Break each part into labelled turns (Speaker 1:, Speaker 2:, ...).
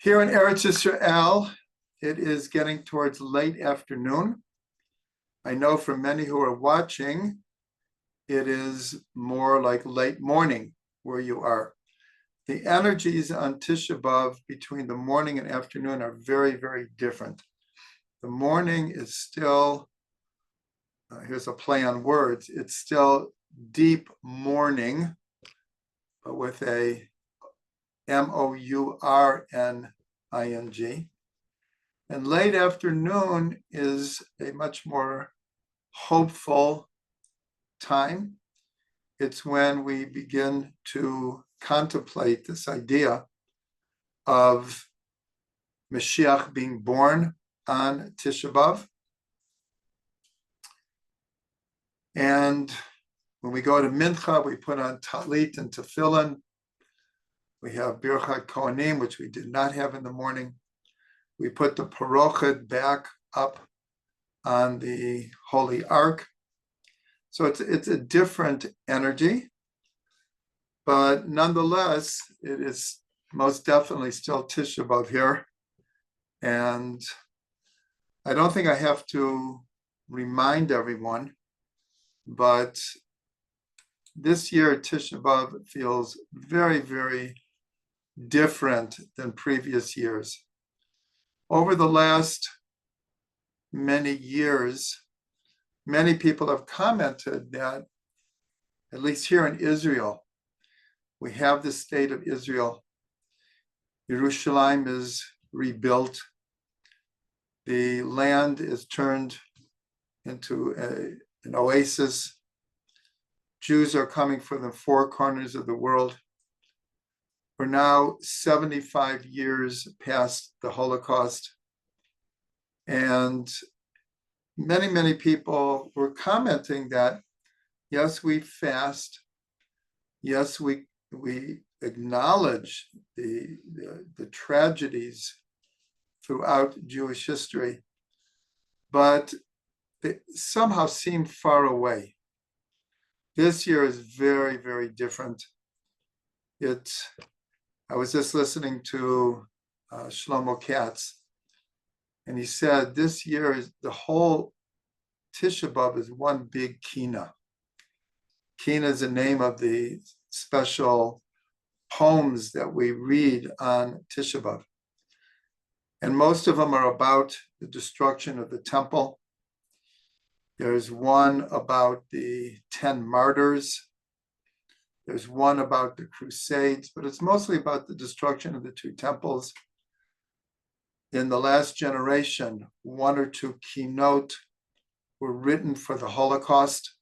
Speaker 1: Here in Eretz Yisrael, it is getting towards late afternoon. I know for many who are watching, it is more like late morning where you are. The energies on Tisha B'Av between the morning and afternoon are very, very different. The morning is still, here's a play on words, it's still deep mourning, but with a mourning. And late afternoon is a much more hopeful time. It's when we begin to contemplate this idea of Mashiach being born on Tisha B'Av. And when we go to Mincha, we put on talit and tefillin. We have Birchat Kohanim, which we did not have in the morning. We put the parochet back up on the Holy Ark. So it's a different energy, but nonetheless, it is most definitely still Tisha B'Av here. And I don't think I have to remind everyone, but this year Tisha B'Av feels very, very different than previous years. Over the last many years, many people have commented that, at least here in Israel, we have the state of Israel. Yerushalayim is rebuilt. The land is turned into an oasis. Jews are coming from the four corners of the world. We're now 75 years past the Holocaust. And many, many people were commenting that, yes, we fast. Yes, we acknowledge the tragedies throughout Jewish history, but they somehow seem far away. This year is very, very different. I was just listening to Shlomo Katz, and he said this year is the whole Tisha B'Av is one big kina. Kina is the name of the special poems that we read on Tisha B'Av. And most of them are about the destruction of the temple. There's one about the 10 martyrs. There's one about the Crusades, but it's mostly about the destruction of the two temples. In the last generation, one or two keynote were written for the Holocaust.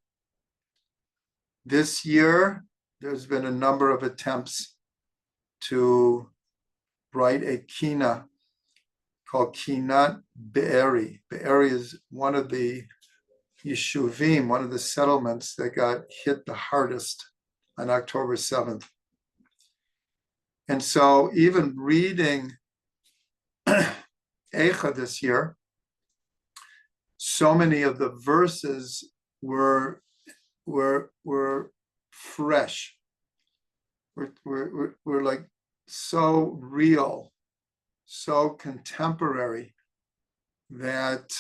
Speaker 1: This year, there's been a number of attempts to write a kina called Kinat Be'eri. Be'eri is one of the yeshuvim, one of the settlements that got hit the hardest on October 7th. And so even reading Eicha this year, so many of the verses were fresh. We're like so real, so contemporary that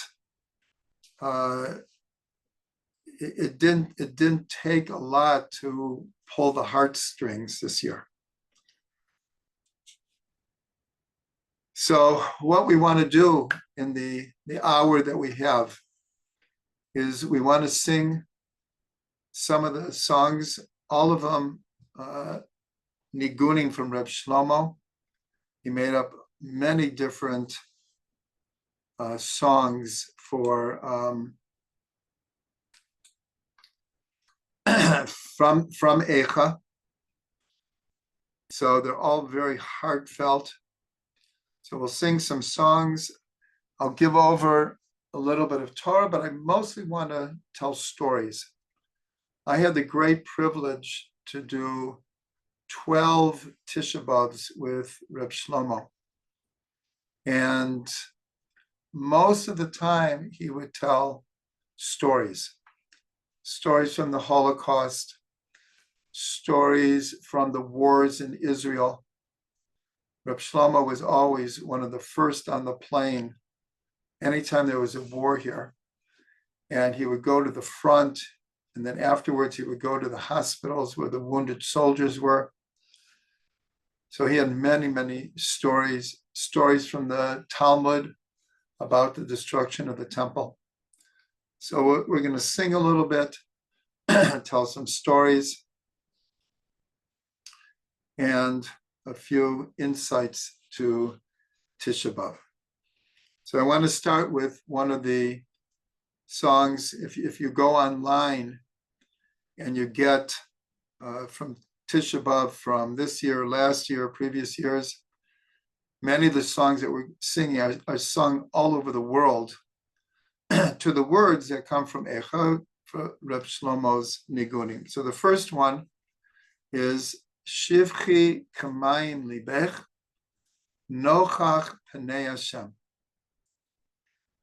Speaker 1: it didn't take a lot to pull the heartstrings this year. So what we want to do in the hour that we have is we want to sing some of the songs, all of them nigunim from Reb Shlomo. He made up many different songs for from Eicha. So they're all very heartfelt. So we'll sing some songs. I'll give over a little bit of Torah, but I mostly want to tell stories. I had the great privilege to do 12 Tisha B'Avs with Reb Shlomo. And most of the time he would tell stories from the Holocaust, stories from the wars in Israel, Reb Shlomo was always one of the first on the plane anytime there was a war here. And he would go to the front, and then afterwards he would go to the hospitals where the wounded soldiers were. So he had many, many stories from the Talmud about the destruction of the temple. So we're going to sing a little bit, tell some stories, and a few insights to Tisha B'Av. So I want to start with one of the songs. If you go online and you get from Tisha B'Av from this year, last year, previous years, many of the songs that we're singing are sung all over the world to the words that come from Echad, Reb Shlomo's Nigunim. So the first one is Shivchi Kamayim Libech Nochach Pnei Hashem.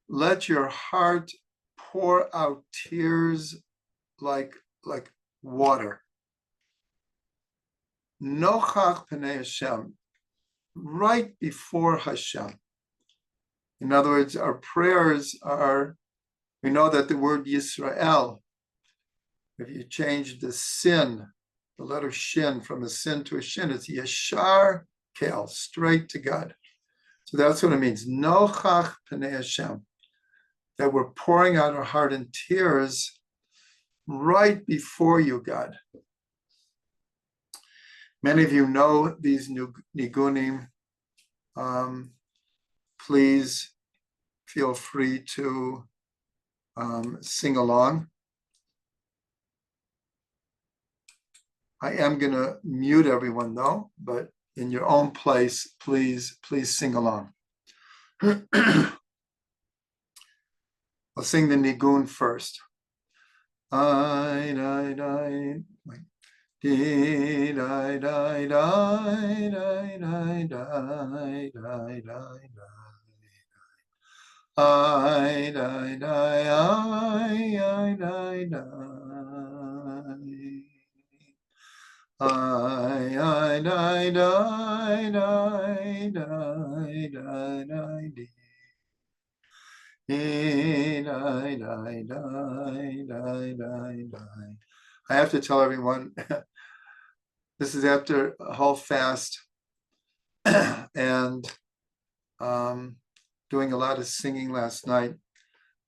Speaker 1: Let your heart pour out tears like water. Nochach Pnei Hashem, right before Hashem. In other words, our prayers are, we know that the word Yisrael, if you change the sin, the letter shin from a sin to a shin, it's Yashar Kel, straight to God. So that's what it means. Nochach Pnei Hashem, that we're pouring out our heart in tears right before you, God. Many of you know these nigunim. Please feel free to sing along. I am going to mute everyone though, but in your own place, please sing along. I'll sing the nigun first. I, die, die. Di, die, die, die, die, die, die, die, die, I, die, die, I, die, die. I, die, die, die, die, die, die. I have to tell everyone, this is after a whole fast and doing a lot of singing last night.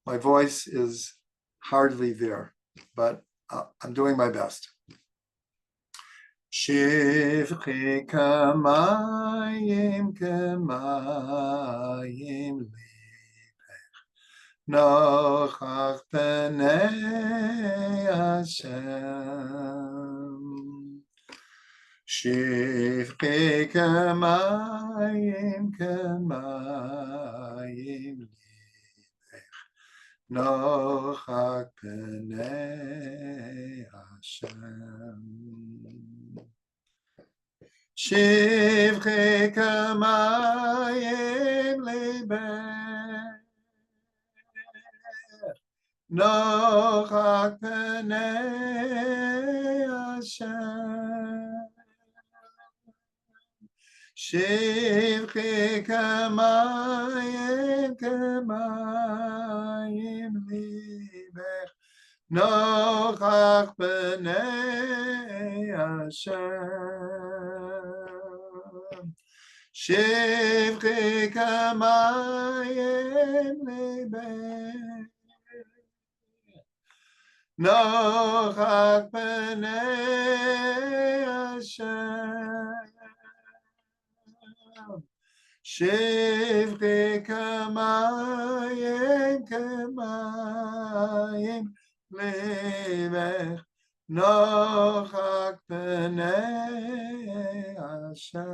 Speaker 1: My voice is hardly there, but I'm doing my best. Shivchi kamayim kamayim nochach pnei Hashem. Shivchi kamayim kamayim libech nochach pnei Hashem. Shivchi kamayim libech nochach pnei Hashem. Shivchi kamayim kamayim libech nochach pnei Hashem. Shivchi kamayim libech nochach pnei Hashem. Shivchi kamayim kamayim libech nochach pnei Hashem.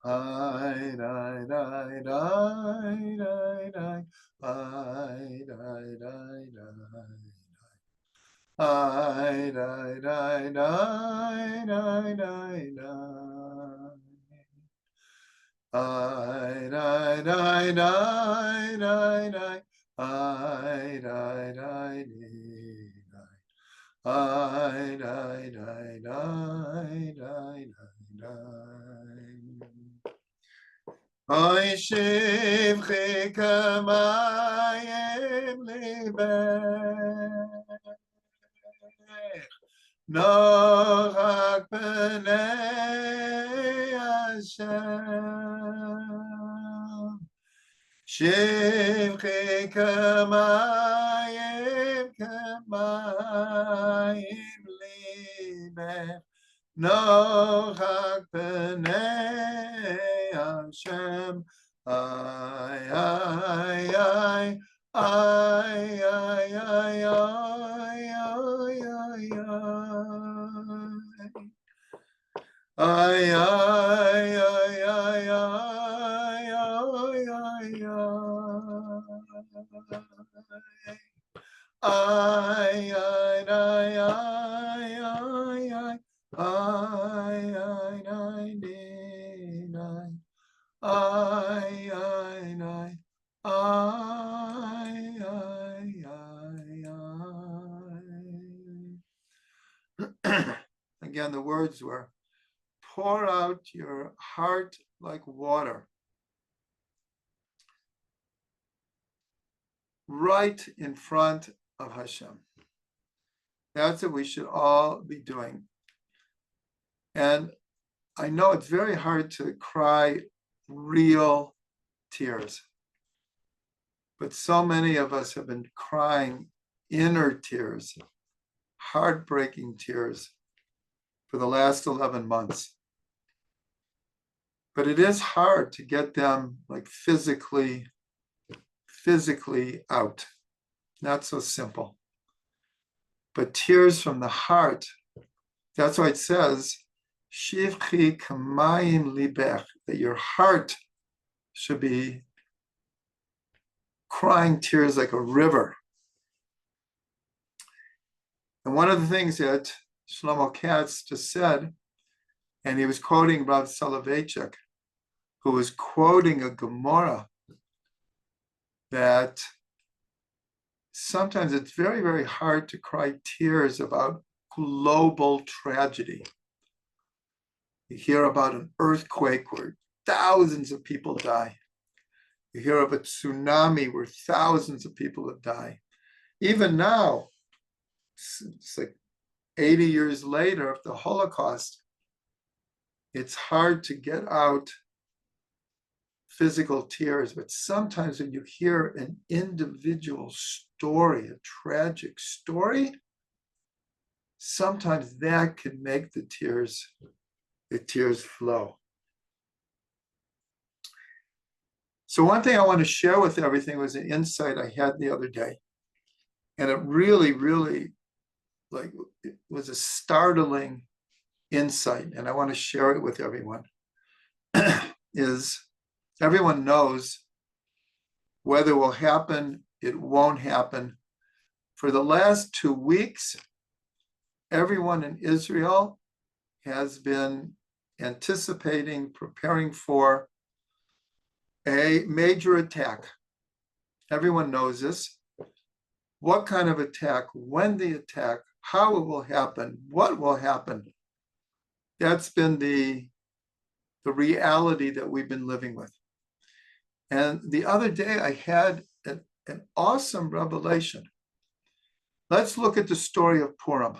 Speaker 1: I, die, die, die, die, die. I, die, die, die. I, die, die, die, die, die, die. I, die, die, die, die, die. I, die, die, die. I, I, I, I, I, I. Oy shivchi kamayim libech, nochak b'nei Hashem. Shivchi kamayim libech, nochak b'nei Hashem. Ay, ay, ay, ay, ay, ay, ay, ay, ay, ay, ay, ay, ay, ay, Again, the words were, pour out your heart like water right in front of Hashem. That's what we should all be doing. And I know it's very hard to cry real tears, but so many of us have been crying inner tears, heartbreaking tears for the last 11 months. But it is hard to get them like physically out. Not so simple. But tears from the heart, that's why it says, Shivchi kamayim libech, that your heart should be crying tears like a river. And one of the things that Shlomo Katz just said, and he was quoting Rav Soloveitchik, who was quoting a Gemara, that sometimes it's very, very hard to cry tears about global tragedy. You hear about an earthquake where thousands of people die. You hear of a tsunami where thousands of people have died. Even now, it's like 80 years later of the Holocaust, it's hard to get out physical tears, but sometimes when you hear an individual story, a tragic story, sometimes that can make the tears flow. So one thing I want to share with everything was an insight I had the other day. And it really, really, it was a startling insight, and I want to share it with everyone. Is everyone knows whether it will happen, it won't happen. For the last 2 weeks, everyone in Israel has been anticipating, preparing for a major attack. Everyone knows this. What kind of attack, when the attack, how it will happen, what will happen. That's been the reality that we've been living with. And the other day I had an awesome revelation. Let's look at the story of Purim.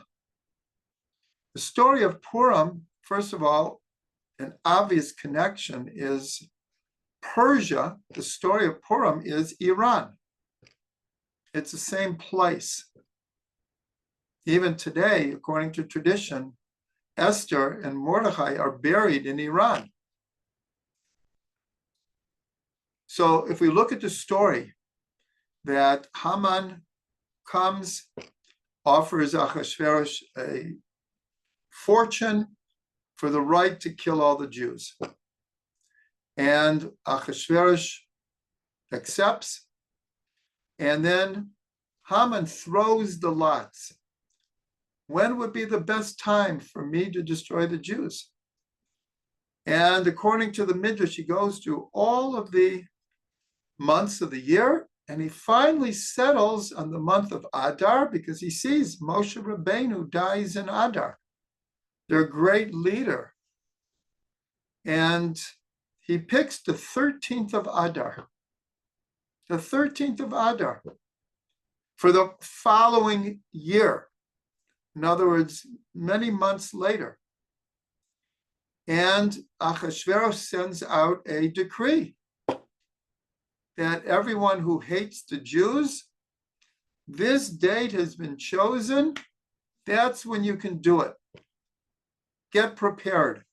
Speaker 1: The story of Purim, first of all, an obvious connection is Persia. The story of Purim is Iran. It's the same place. Even today, according to tradition, Esther and Mordechai are buried in Iran. So if we look at the story that Haman comes, offers Achashverosh a fortune for the right to kill all the Jews. And Achashverosh accepts, and then Haman throws the lots. When would be the best time for me to destroy the Jews? And according to the Midrash, he goes through all of the months of the year And he finally settles on the month of Adar because he sees Moshe Rabbeinu dies in Adar, their great leader. And he picks the 13th of Adar, the 13th of Adar, for the following year. In other words, many months later. And Achashverosh sends out a decree that everyone who hates the Jews, this date has been chosen. That's when you can do it. Get prepared.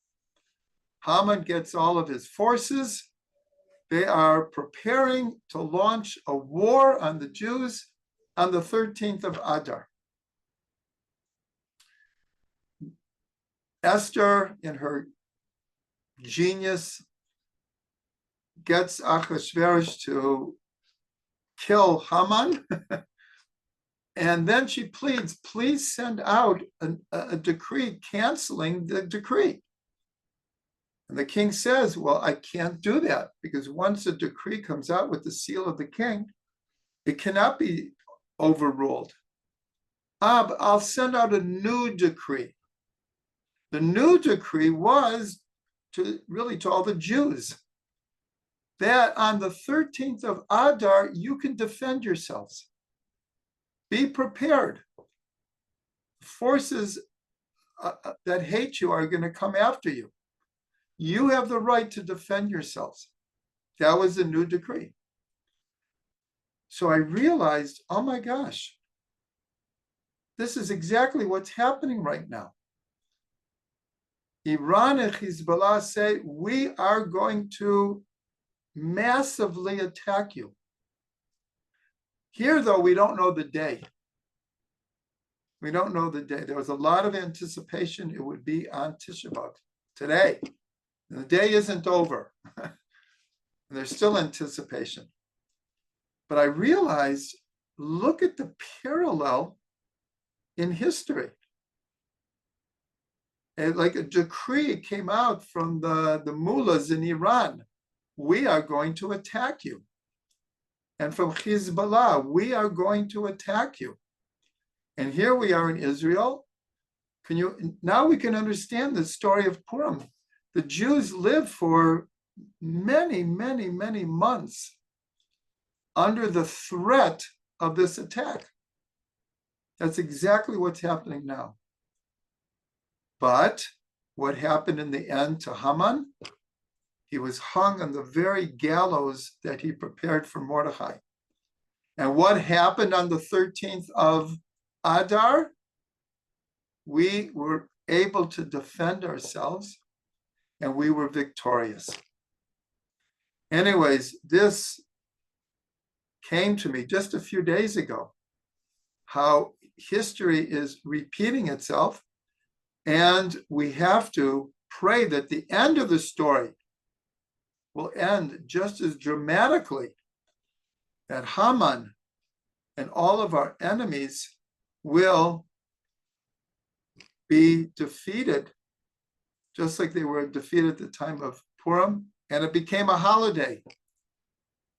Speaker 1: Haman gets all of his forces. They are preparing to launch a war on the Jews on the 13th of Adar. Esther, in her genius, gets Achashverosh to kill Haman. And then she pleads, please send out a decree canceling the decree. And the king says, well, I can't do that because once a decree comes out with the seal of the king, it cannot be overruled. But I'll send out a new decree. The new decree was to all the Jews that on the 13th of Adar, you can defend yourselves. Be prepared. Forces that hate you are going to come after you. You have the right to defend yourselves. That was the new decree. So I realized, oh my gosh, this is exactly what's happening right now. Iran and Hezbollah say, we are going to massively attack you. Here, though, we don't know the day. We don't know the day. There was a lot of anticipation it would be on Tisha B'Av today. And the day isn't over. And there's still anticipation. But I realized, look at the parallel in history. And like a decree came out from the mullahs in Iran. We are going to attack you. And from Hezbollah, we are going to attack you. And here we are in Israel. Now we can understand the story of Purim. The Jews lived for many, many, many months under the threat of this attack. That's exactly what's happening now. But what happened in the end to Haman? He was hung on the very gallows that he prepared for Mordechai. And what happened on the 13th of Adar? We were able to defend ourselves and we were victorious. Anyways, this came to me just a few days ago, how history is repeating itself, and we have to pray that the end of the story will end just as dramatically, that Haman and all of our enemies will be defeated, just like they were defeated at the time of Purim, and it became a holiday.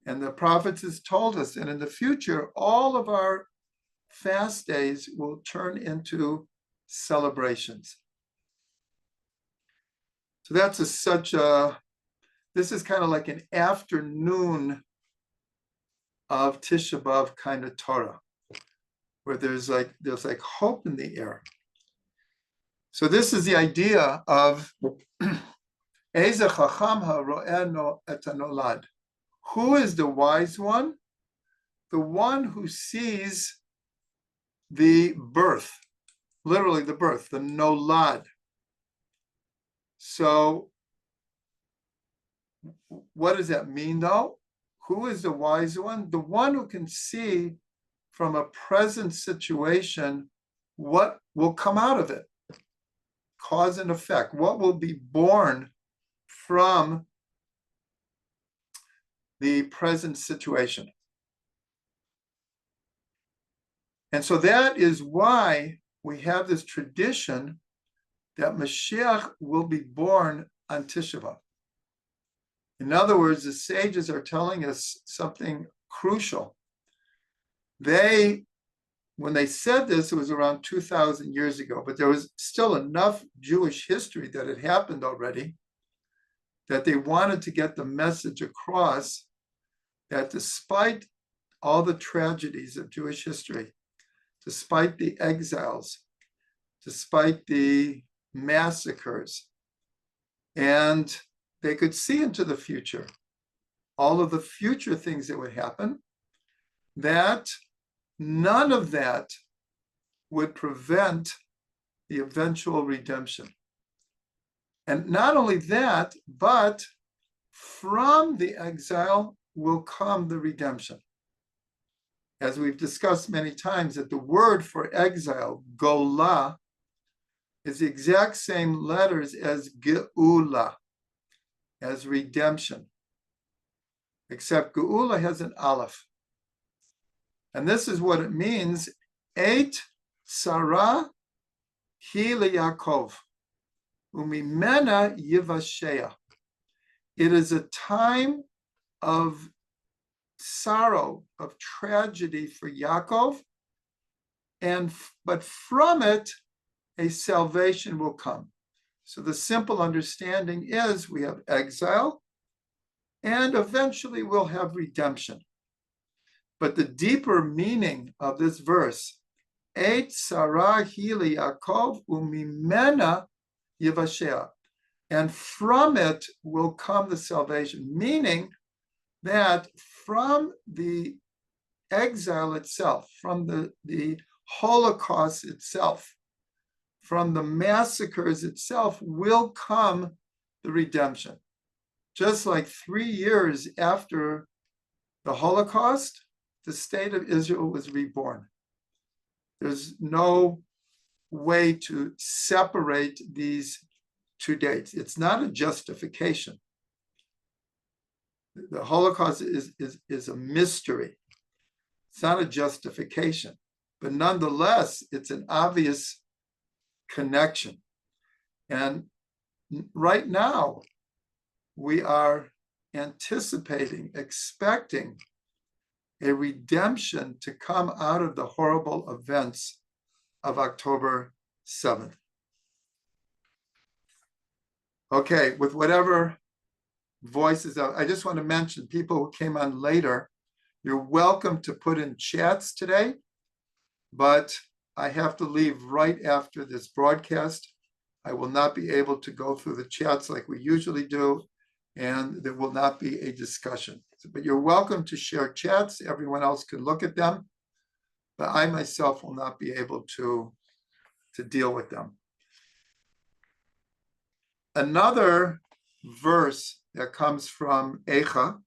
Speaker 1: And the prophets has told us, and in the future, all of our fast days will turn into celebrations. So that's this is kind of like an afternoon of Tisha B'Av kind of Torah, where there's like hope in the air. So this is the idea of Eze Chacham ha'ro'eh et hanolad. Who is the wise one? The one who sees the birth, literally the birth, the nolad. So what does that mean though? Who is the wise one? The one who can see from a present situation what will come out of it. Cause and effect. What will be born from the present situation. And so that is why we have this tradition that Mashiach will be born on Tisha B'Av. In other words, the sages are telling us something crucial. when they said this, it was around 2,000 years ago, but there was still enough Jewish history that had happened already that they wanted to get the message across that despite all the tragedies of Jewish history, despite the exiles, despite the massacres, and they could see into the future, all of the future things that would happen, that none of that would prevent the eventual redemption. And not only that, but from the exile will come the redemption. As we've discussed many times, that the word for exile, gola, is the exact same letters as geula, as redemption, except geula has an aleph. And this is what it means, Eit Sarah hi Yaakov, umimena yivashea. It is a time of sorrow, of tragedy for Yaakov, but from it, a salvation will come. So the simple understanding is we have exile, and eventually we'll have redemption. But the deeper meaning of this verse, Eit Sarah hi Yaakov umimena yivashea, and from it will come the salvation, meaning that from the exile itself, from the Holocaust itself, from the massacres itself will come the redemption. Just like 3 years after the Holocaust, the state of Israel was reborn. There's no way to separate these two dates. It's not a justification. The Holocaust is a mystery. It's not a justification, but nonetheless, it's an obvious connection. And right now, we are anticipating, expecting a redemption to come out of the horrible events of October 7th. Okay, with whatever voices out, I just want to mention people who came on later, you're welcome to put in chats today, but I have to leave right after this broadcast. I will not be able to go through the chats like we usually do, and there will not be a discussion. But you're welcome to share chats. Everyone else can look at them, but I myself will not be able to deal with them. Another verse that comes from Eicha,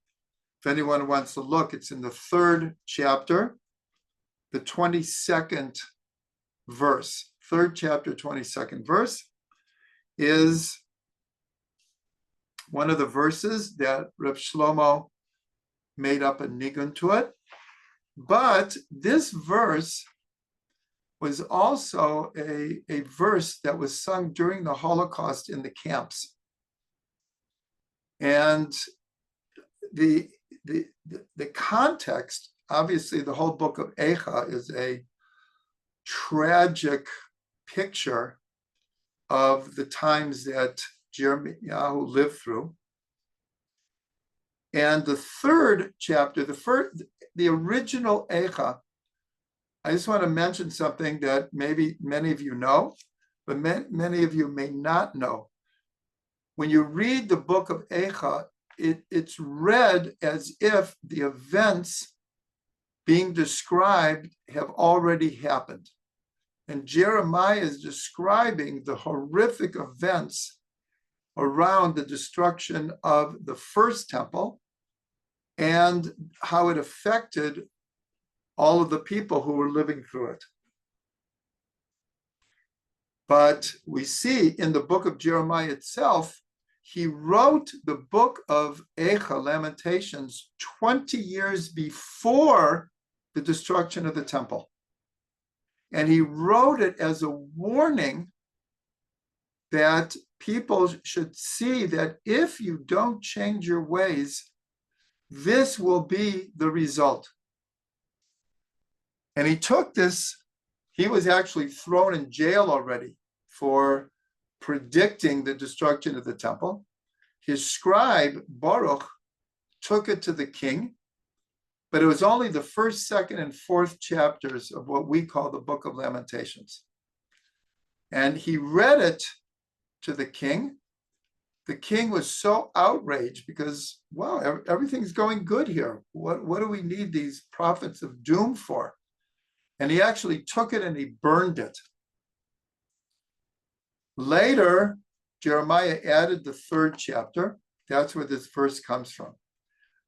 Speaker 1: if anyone wants to look, it's in the 3rd chapter, the 22nd verse. 3rd chapter, 22nd verse is one of the verses that Reb Shlomo made up a nigun to it. But this verse was also a verse that was sung during the Holocaust in the camps. And the context, obviously the whole book of Eicha is a tragic picture of the times that Jeremiah lived through. And the 3rd chapter, the original Eicha, I just want to mention something that maybe many of you know, but many of you may not know. When you read the book of Eicha, it's read as if the events being described have already happened. And Jeremiah is describing the horrific events around the destruction of the first temple and how it affected all of the people who were living through it. But we see in the book of Jeremiah itself, he wrote the book of Eicha, Lamentations, 20 years before the destruction of the temple. And he wrote it as a warning that people should see that if you don't change your ways, this will be the result. And he took this, he was actually thrown in jail already for predicting the destruction of the temple. His scribe, Baruch, took it to the king, but it was only the first, second, and fourth chapters of what we call the Book of Lamentations. And he read it to the king. The king was so outraged because, wow, everything's going good here. What do we need these prophets of doom for? And he actually took it and he burned it. Later, Jeremiah added the third chapter. That's where this verse comes from.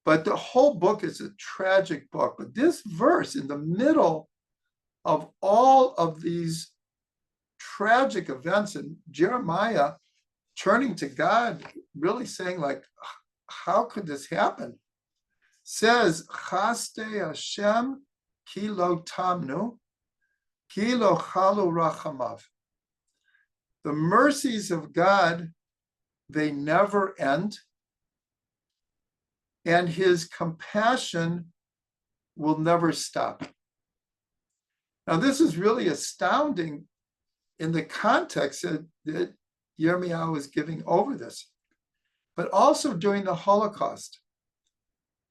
Speaker 1: But the whole book is a tragic book. But this verse in the middle of all of these tragic events, and Jeremiah turning to God, really saying, like, how could this happen? Says, Chaste Hashem ki lo tamnu, ki lo chalu rachamav. The mercies of God, they never end, and his compassion will never stop. Now, this is really astounding in the context that Yirmiyahu is giving over this, but also during the Holocaust,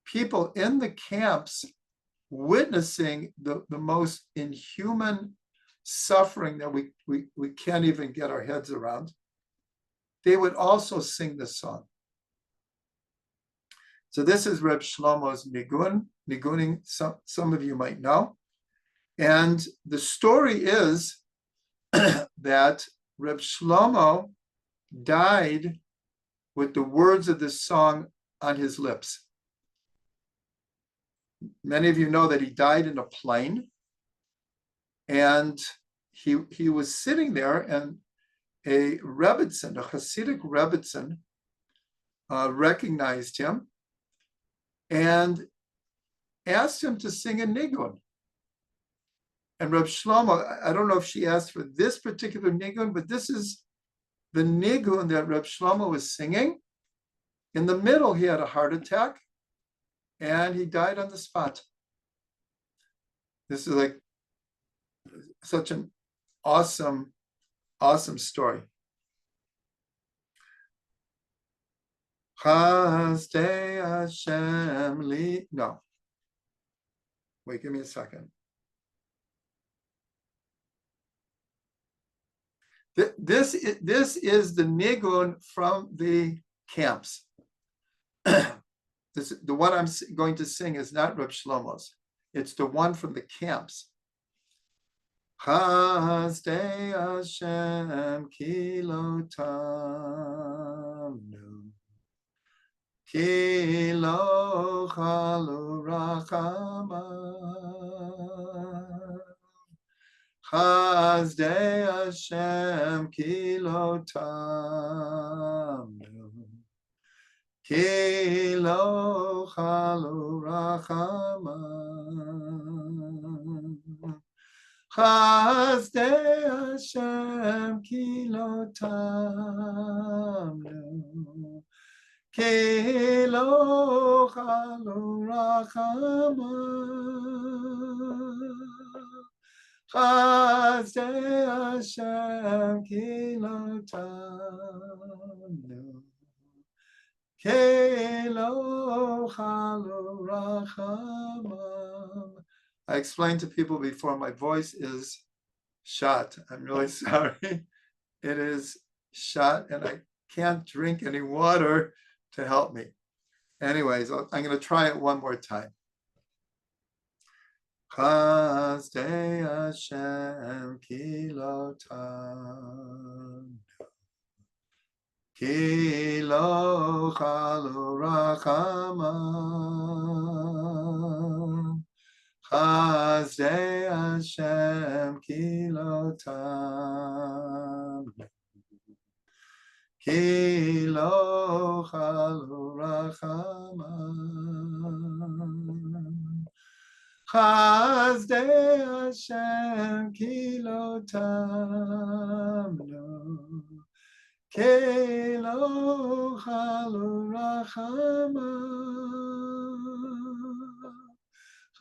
Speaker 1: people in the camps witnessing the most inhuman suffering that we can't even get our heads around, they would also sing this song. So this is Reb Shlomo's niguning, some of you might know. And the story is that Reb Shlomo died with the words of this song on his lips. Many of you know that he died in a plane, and he was sitting there, and a Rebbitzin, a Hasidic Rebbitzin, recognized him and asked him to sing a nigun. And Reb Shlomo, I don't know if she asked for this particular nigun, but this is the nigun that Reb Shlomo was singing. In the middle, he had a heart attack, and he died on the spot. This is like such an awesome, awesome story. Chazdei Hashem li. No. Wait, give me a second. This is the nigun from the camps. The one I'm going to sing is not Reb Shlomo's. It's the one from the camps. Chazdei Hashem ki lo tamnu, ki lo chalu rachamav. Chazdei Hashem ki lo tamnu, ki lo chalu rachamav. Chazdei Hashem ki lo tamnu, ki lo chalu rachamav. Chazdei Hashem ki lo tamnu, ki lo chalu rachamav. I explained to people before, my voice is shot. I'm really sorry. It is shot, and I can't drink any water to help me. Anyways, I'm going to try it one more time. Chazdei Hashem ki lo tamnu, ki lo chalu rachamav. Chazdei Hashem ki lo tamnu, ki lo chalu rachamav. Chazdei Hashem ki lo tamnu, ki lo chalu rachamav.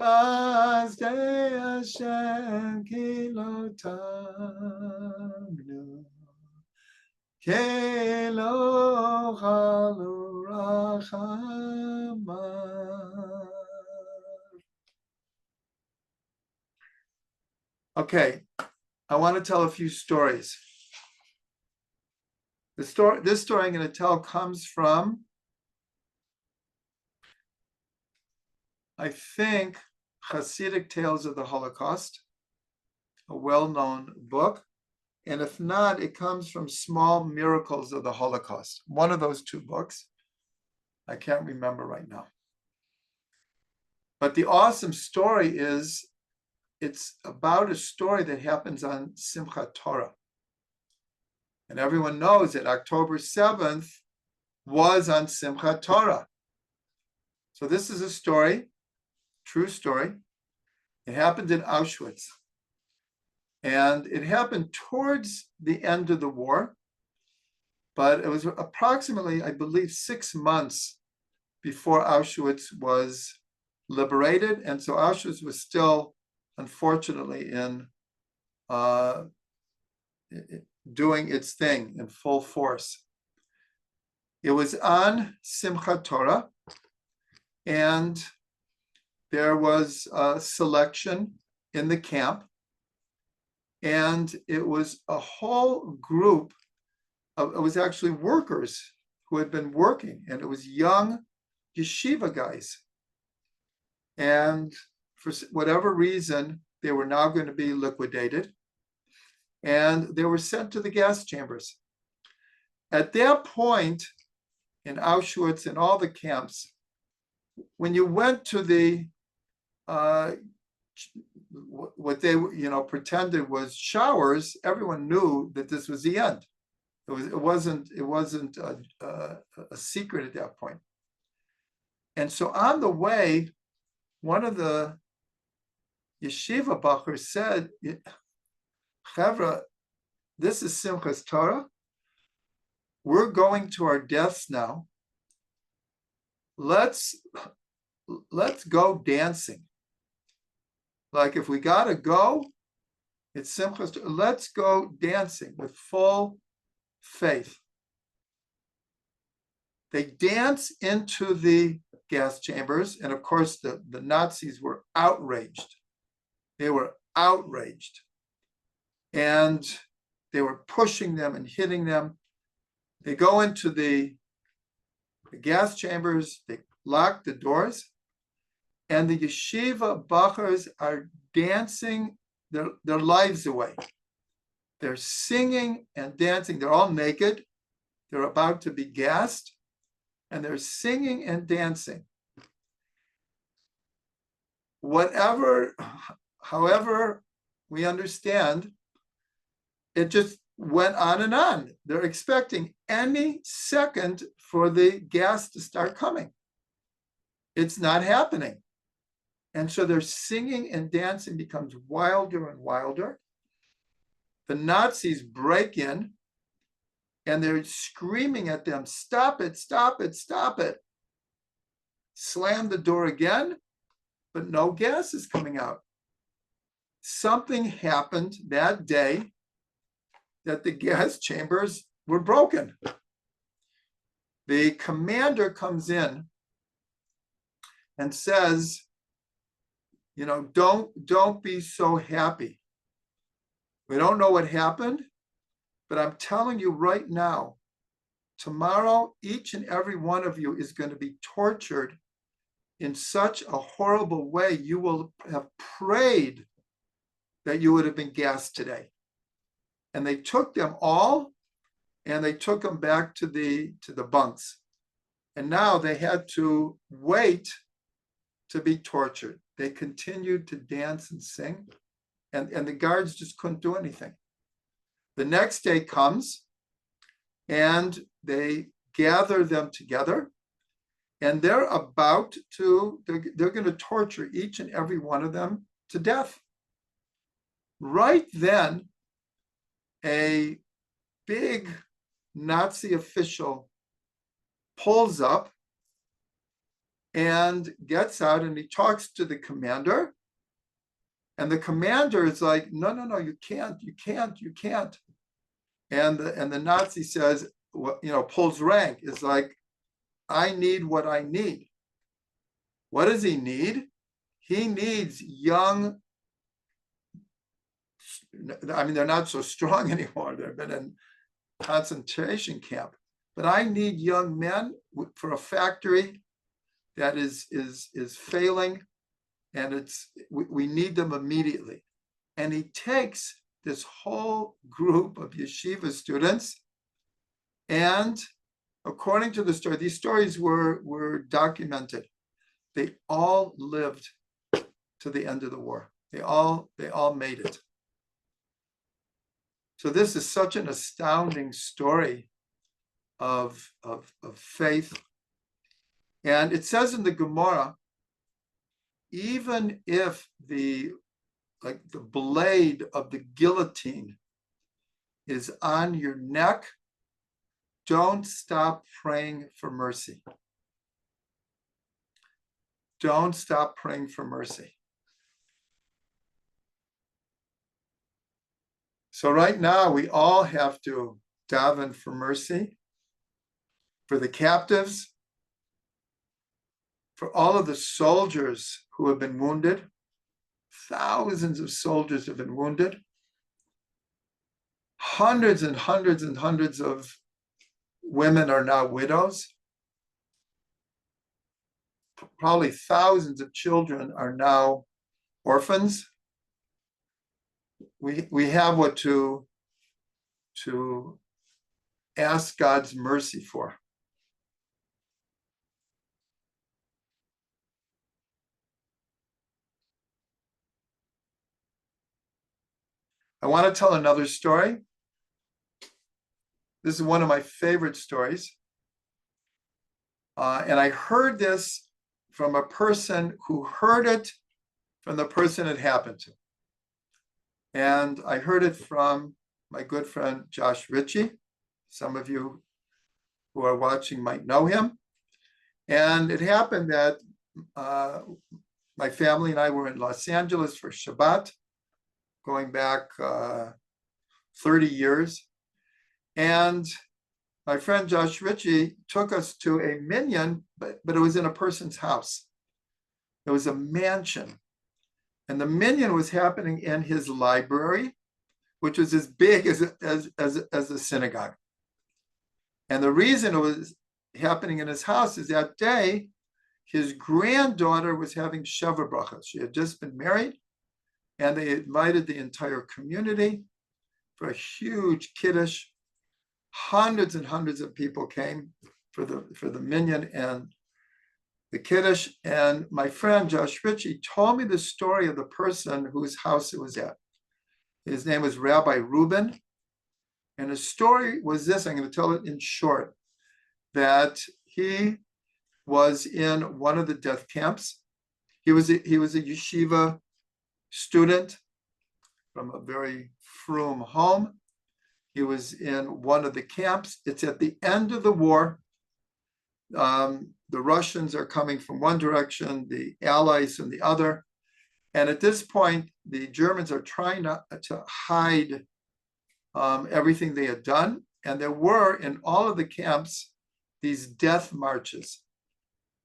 Speaker 1: Chazdei Hashem ki lo tamnu, ki lo chalu rachamav. Okay, I want to tell a few stories. This story I'm going to tell comes from, I think, Hasidic Tales of the Holocaust, a well-known book. And if not, it comes from Small Miracles of the Holocaust, one of those two books. I can't remember right now. But the awesome story is, it's about a story that happens on Simchat Torah. And everyone knows that October 7th was on Simchat Torah. So this is a story, true story. It happened in Auschwitz. And it happened towards the end of the war, but it was approximately, I believe, 6 months before Auschwitz was liberated. And so Auschwitz was still, unfortunately, in doing its thing in full force. It was on Simchat Torah, and there was a selection in the camp, and it was a whole group of, it was actually workers who had been working, and it was young yeshiva guys. And for whatever reason, they were now going to be liquidated, and they were sent to the gas chambers. At that point in Auschwitz and all the camps, when you went to the what they pretended was showers, everyone knew that this was the end. It wasn't a secret at that point. And so on the way, one of the yeshiva bachers said, Chavra, this is Simchas Torah. We're going to our deaths now. Let's go dancing. Like, if we gotta go, it's Simchas Torah. Let's go dancing with full faith. They dance into the gas chambers, and of course the Nazis were outraged. They were outraged. And they were pushing them and hitting them. They go into the gas chambers, they lock the doors, and the yeshiva bachers are dancing their lives away. They're singing and dancing. They're all naked. They're about to be gassed, and they're singing and dancing. However we understand, it just went on and on. They're expecting any second for the gas to start coming. It's not happening. And so their singing and dancing becomes wilder and wilder. The Nazis break in, and they're screaming at them, stop it, stop it, stop it. Slam the door again, but no gas is coming out. Something happened that day that the gas chambers were broken. The commander comes in and says, don't be so happy. We don't know what happened, but I'm telling you right now, tomorrow, each and every one of you is going to be tortured in such a horrible way. You will have prayed that you would have been gassed today. And they took them all, and they took them back to the bunks. And now they had to wait to be tortured. They continued to dance and sing, and the guards just couldn't do anything. The next day comes, and they gather them together, and they're going to torture each and every one of them to death. Right then, a big Nazi official pulls up and gets out and he talks to the commander. And the commander is like, no, no, no, you can't. And the Nazi says, pulls rank, is like, I need what I need. What does he need? He needs young, they're not so strong anymore. They've been in concentration camp. But I need young men for a factory that is failing, and we need them immediately. And he takes this whole group of yeshiva students, and according to the story, these stories were documented. They all lived to the end of the war. They all made it. So this is such an astounding story of faith. And it says in the Gemara, even if the blade of the guillotine is on your neck, don't stop praying for mercy. Don't stop praying for mercy. So right now, we all have to daven for mercy, for the captives, for all of the soldiers who have been wounded. Thousands of soldiers have been wounded. Hundreds and hundreds and hundreds of women are now widows. Probably thousands of children are now orphans. We have what to ask God's mercy for. I want to tell another story. This is one of my favorite stories. And I heard this from a person who heard it from the person it happened to. And I heard it from my good friend, Josh Ritchie. Some of you who are watching might know him. And it happened that my family and I were in Los Angeles for Shabbat, going back 30 years. And my friend Josh Ritchie took us to a minyan, but it was in a person's house. It was a mansion. And the minyan was happening in his library, which was as big as a synagogue. And the reason it was happening in his house is that day, his granddaughter was having Sheva Bracha. She had just been married, and they invited the entire community for a huge kiddush. Hundreds and hundreds of people came for the minyan and the kiddush. And my friend Josh Ritchie told me the story of the person whose house it was at. His name was Rabbi Reuben. And his story was this, I'm going to tell it in short, that he was in one of the death camps. He was a yeshiva student from a very frum home. He was in one of the camps. It's at the end of the war. The Russians are coming from one direction, the Allies from the other. And at this point, the Germans are trying to hide everything they had done. And there were, in all of the camps, these death marches.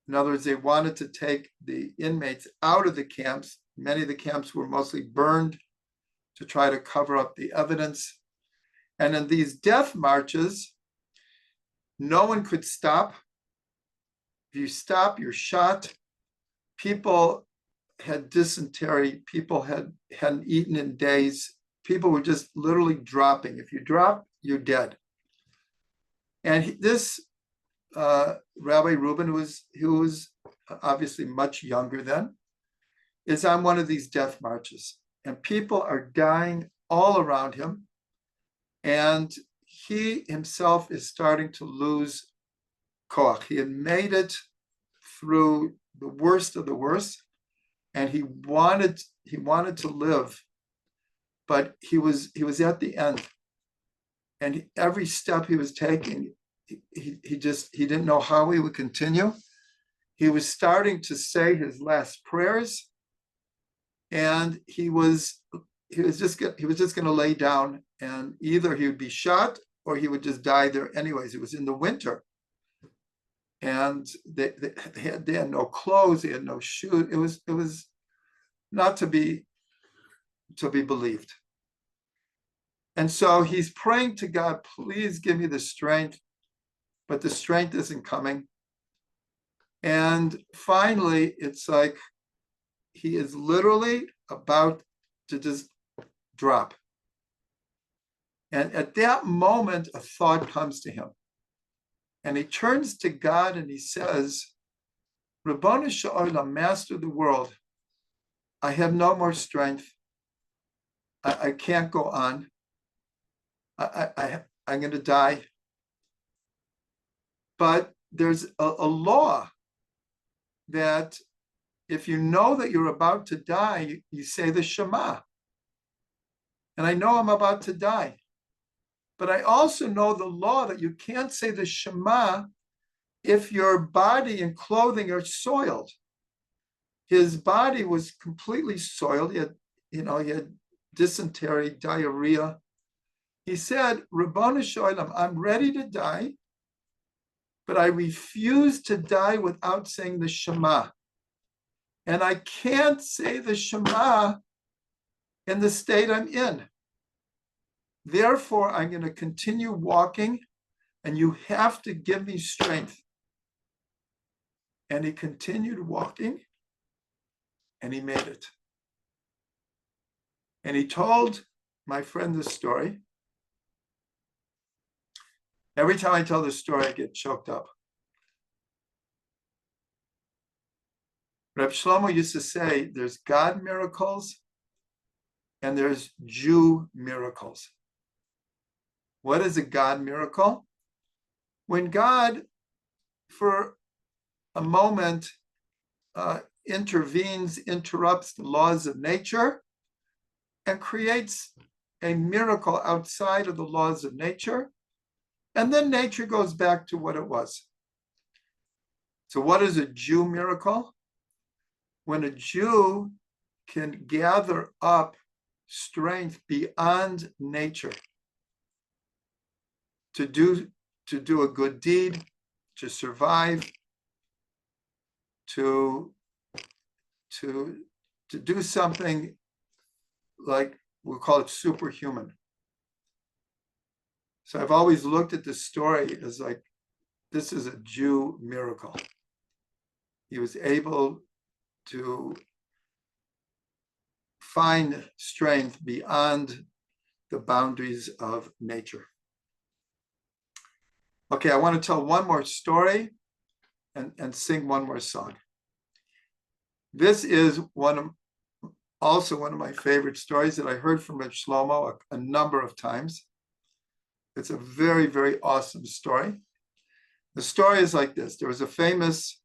Speaker 1: In other words, they wanted to take the inmates out of the camps. Many of the camps were mostly burned to try to cover up the evidence. And in these death marches, no one could stop. If you stop, you're shot. People had dysentery. People hadn't eaten in days. People were just literally dropping. If you drop, you're dead. And this Rabbi Reuben, who was obviously much younger then, is on one of these death marches. And people are dying all around him. And he himself is starting to lose koach. He had made it through the worst of the worst, and he wanted to live, but he was at the end. And every step he was taking, he didn't know how he would continue. he was starting to say his last prayers, and he was just going to lay down, and either he would be shot or he would just die there anyways. It was in the winter, and they had no clothes, they had no shoes. It was not to be believed. And so he's praying to God, please give me the strength, but the strength isn't coming. And finally, it's like he is literally about to just drop. And at that moment, a thought comes to him. And he turns to God and he says, Rabbanu Sha'olam, Master of the world, I have no more strength. I can't go on. I'm going to die. But there's a law that if you know that you're about to die, you say the Shema. And I know I'm about to die. But I also know the law that you can't say the Shema if your body and clothing are soiled. His body was completely soiled. He had dysentery, diarrhea. He said, Rabbanu Shalom, I'm ready to die, but I refuse to die without saying the Shema. And I can't say the Shema in the state I'm in. Therefore, I'm going to continue walking, and you have to give me strength. And he continued walking, and he made it. And he told my friend this story. Every time I tell this story, I get choked up. Reb Shlomo used to say, there's God miracles and there's Jew miracles. What is a God miracle? When God, for a moment, intervenes, interrupts the laws of nature, and creates a miracle outside of the laws of nature, and then nature goes back to what it was. So what is a Jew miracle? When a Jew can gather up strength beyond nature to do a good deed, to survive, to do something like we'll call it superhuman. So I've always looked at this story as like, this is a Jew miracle. He was able to find strength beyond the boundaries of nature. Okay, I want to tell one more story and sing one more song. This is also one of my favorite stories that I heard from Reb Shlomo a number of times. It's a very, very awesome story. The story is like this. There was a famous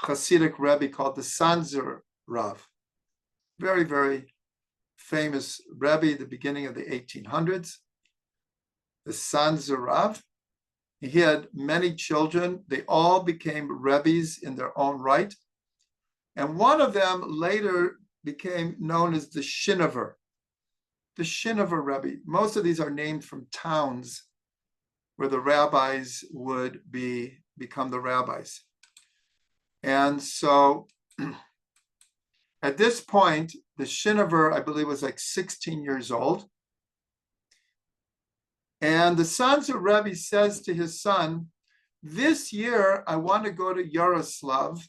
Speaker 1: Hasidic Rebbe called the Sanzer Rav. Very, very famous Rebbe at the beginning of the 1800s. The Sanzer Rav. He had many children. They all became Rebbes in their own right. And one of them later became known as the Shinover. The Shinover Rebbe. Most of these are named from towns where the rabbis would become the rabbis. And so at this point, the Shinover, I believe, was like 16 years old. And the Sanzer Rebbe says to his son, this year, I want to go to Yaroslav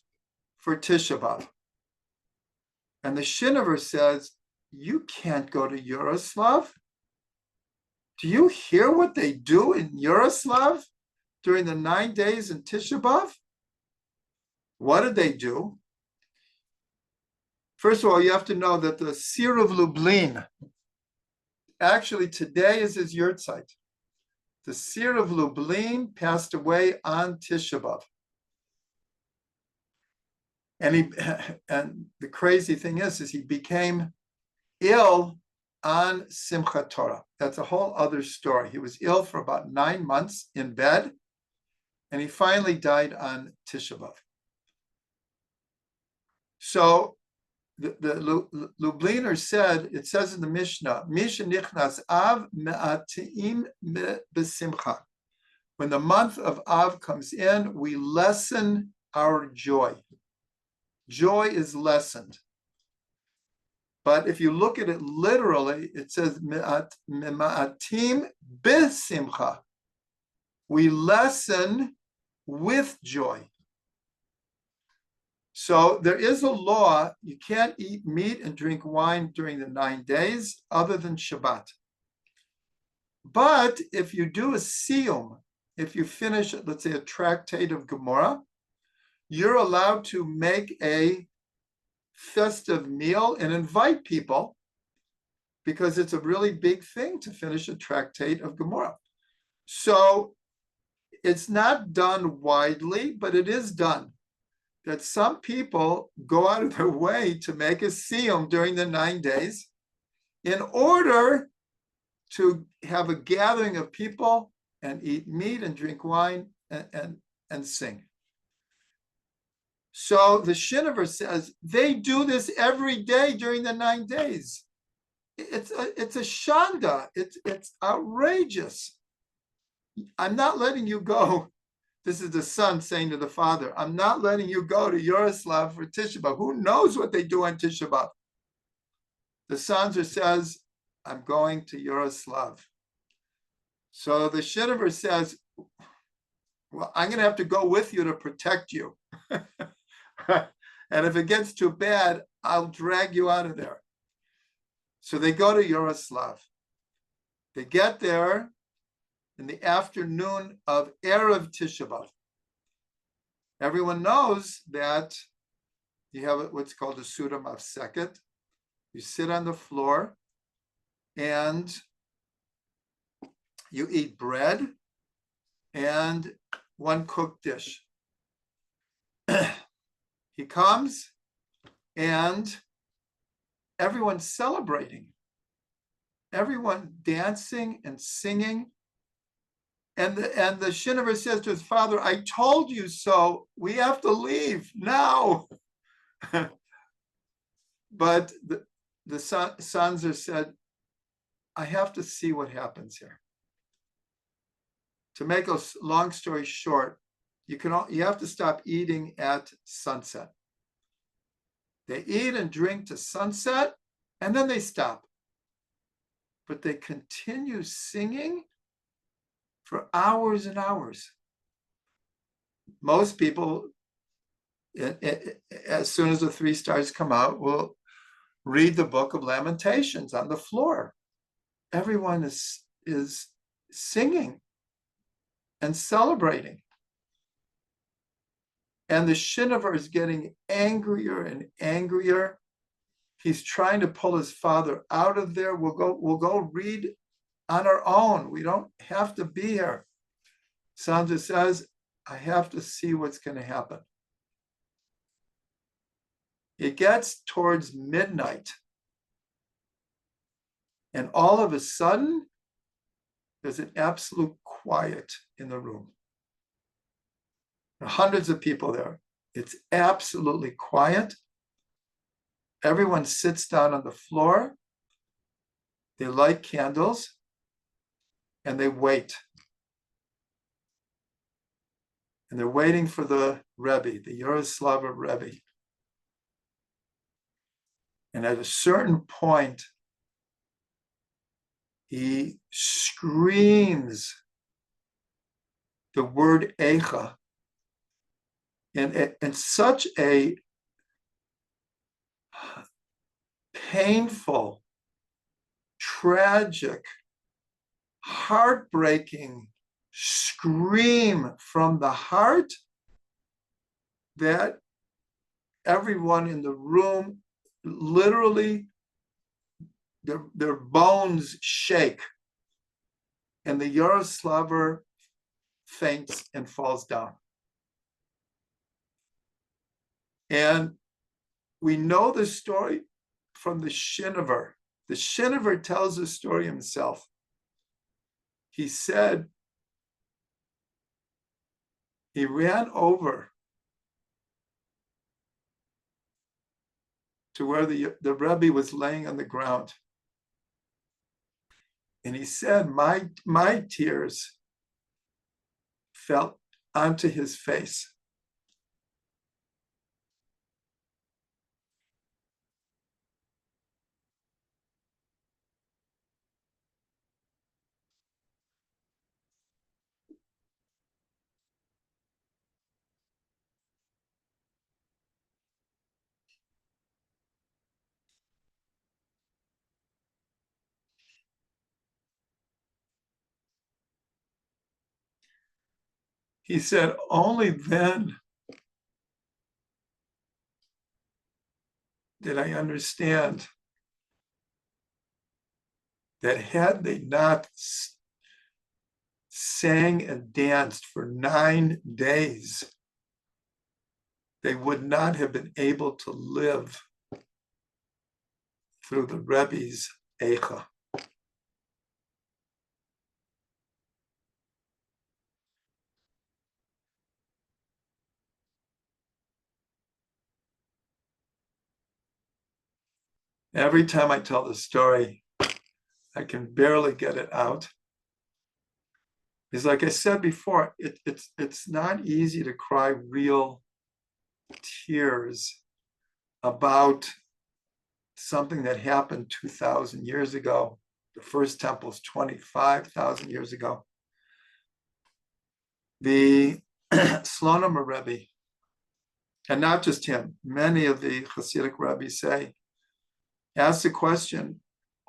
Speaker 1: for Tisha B'Av. And the Shinover says, you can't go to Yaroslav. Do you hear what they do in Yaroslav during the 9 days in Tisha B'Av? What did they do? First of all, you have to know that the Seer of Lublin, actually today is his yurtzeit. The Seer of Lublin passed away on Tisha B'Av. And the crazy thing is he became ill on Simchat Torah. That's a whole other story. He was ill for about 9 months in bed, and he finally died on Tisha B'Av. So the Lubliner said, it says in the Mishnah, Misha nichnas Av me'atim besimcha. When the month of Av comes in, we lessen our joy. Joy is lessened. But if you look at it literally, it says me'atim besimcha. We lessen with joy. So there is a law, you can't eat meat and drink wine during the 9 days other than Shabbat. But if you do a siyum, if you finish, let's say, a tractate of Gemara, you're allowed to make a festive meal and invite people, because it's a really big thing to finish a tractate of Gemara. So it's not done widely, but it is done. That some people go out of their way to make a siyum during the 9 days in order to have a gathering of people and eat meat and drink wine and sing. So the Shinover says they do this every day during the 9 days. It's a shanda. It's outrageous. I'm not letting you go. This is the son saying to the father, I'm not letting you go to Yaroslav for Tisha B'Av. Who knows what they do on Tisha B'Av? The son says, I'm going to Yaroslav. So the Shinover says, well, I'm going to have to go with you to protect you. And if it gets too bad, I'll drag you out of there. So they go to Yaroslav. They get there in the afternoon of Erev Tisha B'Av. Everyone knows that you have what's called a Suda Mafseket. You sit on the floor and you eat bread and one cooked dish. He comes and everyone's celebrating. Everyone dancing and singing. And the Shinover says to his father, I told you so. We have to leave now. But the Sanzer said, I have to see what happens here. To make a long story short, you have to stop eating at sunset. They eat and drink to sunset, and then they stop. But they continue singing for hours and hours. Most people, as soon as the 3 stars come out, will read the book of Lamentations on the floor. Everyone is singing and celebrating. And the Shinover is getting angrier and angrier. He's trying to pull his father out of there. We'll go read on our own. We don't have to be here. Sandra says, I have to see what's going to happen. It gets towards midnight. And all of a sudden, there's an absolute quiet in the room. There are hundreds of people there. It's absolutely quiet. Everyone sits down on the floor. They light candles and they wait. And they're waiting for the Rebbe, the Yaroslav Rebbe. And at a certain point, he screams the word Eicha in such a painful, tragic, heartbreaking scream from the heart that everyone in the room literally their bones shake, and the Yaroslaver faints and falls down. And we know the story from the Shinover. The Shinover tells the story himself. He said he ran over to where the Rebbe was laying on the ground. And he said, my tears fell onto his face. He said, only then did I understand that had they not sang and danced for 9 days, they would not have been able to live through the Rebbe's Eicha. Every time I tell the story, I can barely get it out. Because like I said before, it's not easy to cry real tears about something that happened 2,000 years ago. The first temple is 25,000 years ago. The Slonim Rebbe, and not just him, many of the Hasidic rabbis say, ask the question,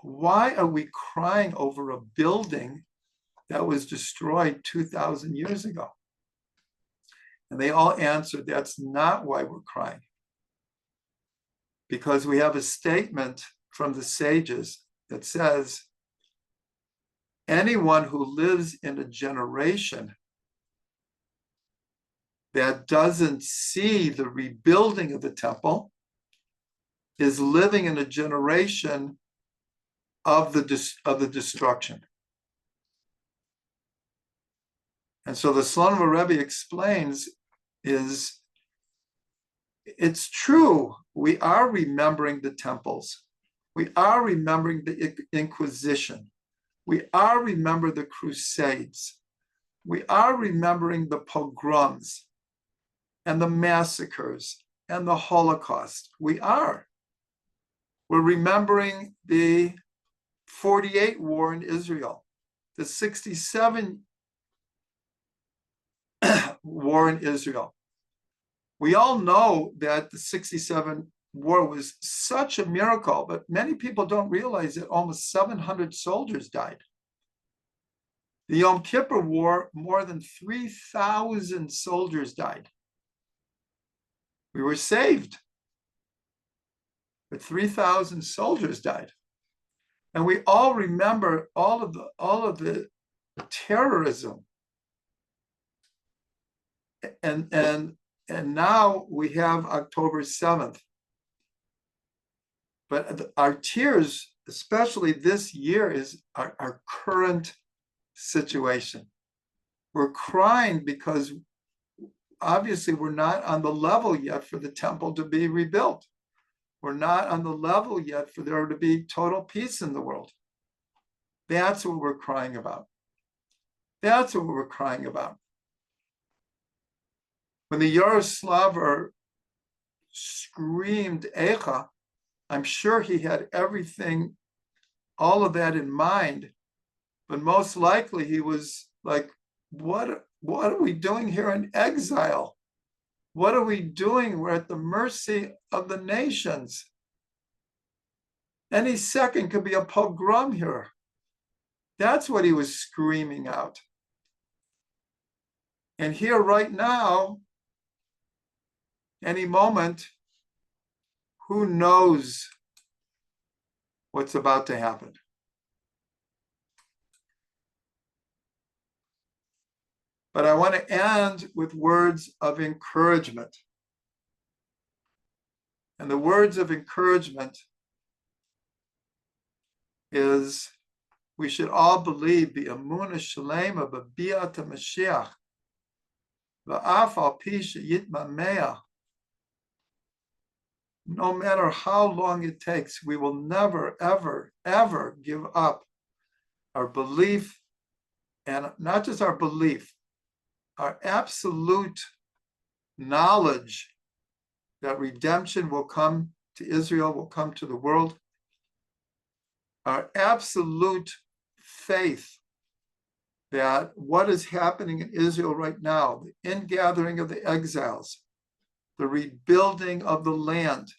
Speaker 1: why are we crying over a building that was destroyed 2,000 years ago? And they all answered, that's not why we're crying. Because we have a statement from the sages that says, anyone who lives in a generation that doesn't see the rebuilding of the temple is living in a generation of the destruction. And so the Slonim Rebbe explains is, it's true, we are remembering the temples. We are remembering the Inquisition. We are remembering the Crusades. We are remembering the pogroms and the massacres and the Holocaust. We are. We're remembering the 48 war in Israel, the 67 war in Israel. We all know that the 67 war was such a miracle, but many people don't realize that almost 700 soldiers died. The Yom Kippur War, more than 3,000 soldiers died. We were saved, but 3,000 soldiers died. And we all remember all of the terrorism. And now we have October 7th. But our tears, especially this year, is our current situation. We're crying because obviously we're not on the level yet for the temple to be rebuilt. We're not on the level yet for there to be total peace in the world. That's what we're crying about. That's what we're crying about. When the Yaroslaver screamed Eicha, I'm sure he had everything, all of that in mind, but most likely he was like, what are we doing here in exile? What are we doing? We're at the mercy of the nations. Any second could be a pogrom here. That's what he was screaming out. And here right now, any moment, who knows what's about to happen? But I want to end with words of encouragement. And the words of encouragement is, we should all believe the Emunah Shalema b'Biat HaMashiach, v'af al pi she'yitmameh, no matter how long it takes, we will never, ever, ever give up our belief, and not just our belief, our absolute knowledge that redemption will come to Israel, will come to the world, our absolute faith that what is happening in Israel right now, the ingathering of the exiles, the rebuilding of the land,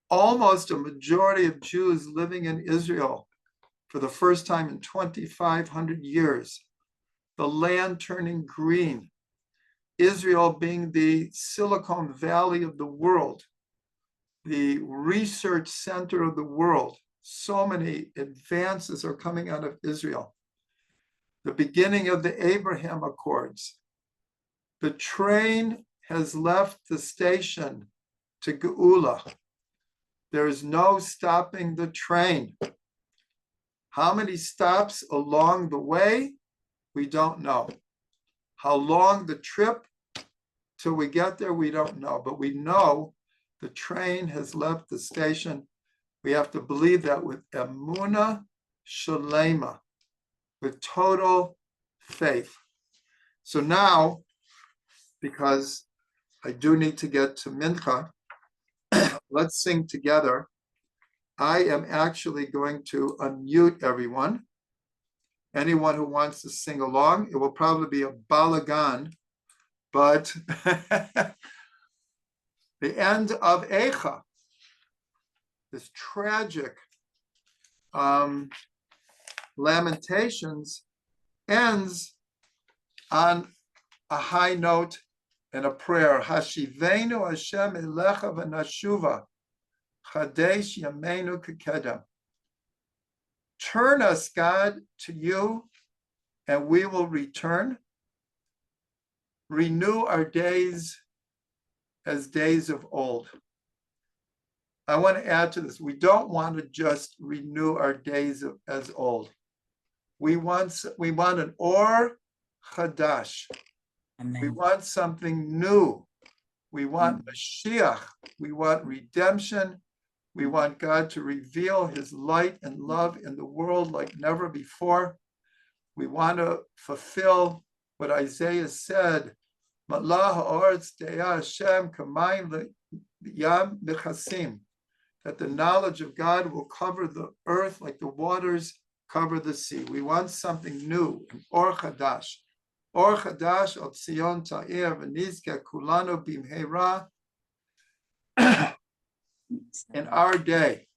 Speaker 1: almost a majority of Jews living in Israel for the first time in 2,500 years, the land turning green, Israel being the Silicon Valley of the world, the research center of the world. So many advances are coming out of Israel. The beginning of the Abraham Accords. The train has left the station to Geula. There is no stopping the train. How many stops along the way? We don't know. How long the trip till we get there? We don't know. But we know the train has left the station. We have to believe that with Emunah Shalema, with total faith. So now, because I do need to get to Mincha, let's sing together. I am actually going to unmute everyone. Anyone who wants to sing along, it will probably be a balagan, but the end of Eicha, this tragic Lamentations, ends on a high note and a prayer. Hashivenu Hashem elecha v'nashuva chadesh yameinu kekedem. Turn us, God, to you, and we will return. Renew our days as days of old. I want to add to this. We don't want to just renew our days as old. We want an or chadash. Amen. We want something new. We want Mashiach. We want redemption. We want God to reveal his light and love in the world like never before. We want to fulfill what Isaiah said, Malah ha'aretz de'ah Hashem kamayim yam mechasim, that the knowledge of God will cover the earth like the waters cover the sea. We want something new, an or chadash. Or chadash al Tzion ta'ir v'nizke kulanu bimheira in our day.